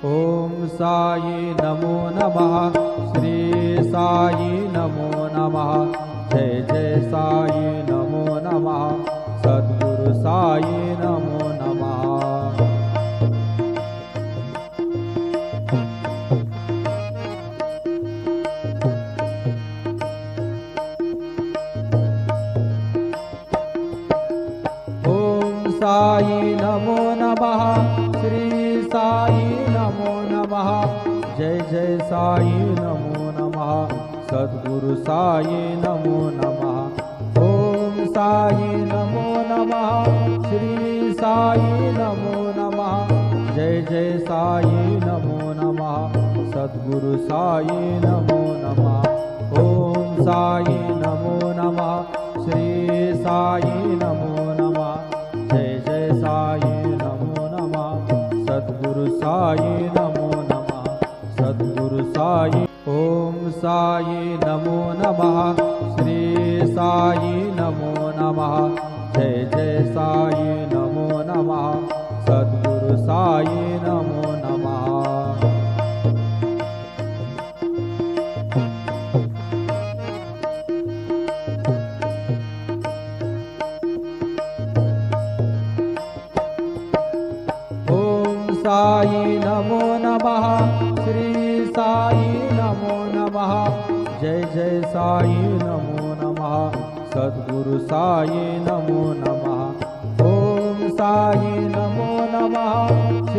ओम साई नमो नमः। श्री साई नमो नमः। जय जय साई नमो नमः। सद्गुरु साई नमो नमः। ओम साई नमो नमः। श्री साई नमो नमः। जय जय साई नमो नमः। सद्गुरु साई नमो नमः। ओम साई नमो नमः। श्री साई नमो नमः। जय जय साई नमो नमः। सद्गुरु साई नमो नमः। ओम साई नमो नमः। श्री साई नमो नमः। जय जय साई नमो नमः। सद्गुरु साई नमो नमः। सद्गुरु साई। ओम साई नमो नमः। श्री साई नमो नमः। जय जय साई नमो नमः। सद्गुरु साई नमो नमः। साई नमो नमः। श्री साई नमो नमः। जय जय साई नमो नमः। सद्गुरु साई नमो नमः। ओम साई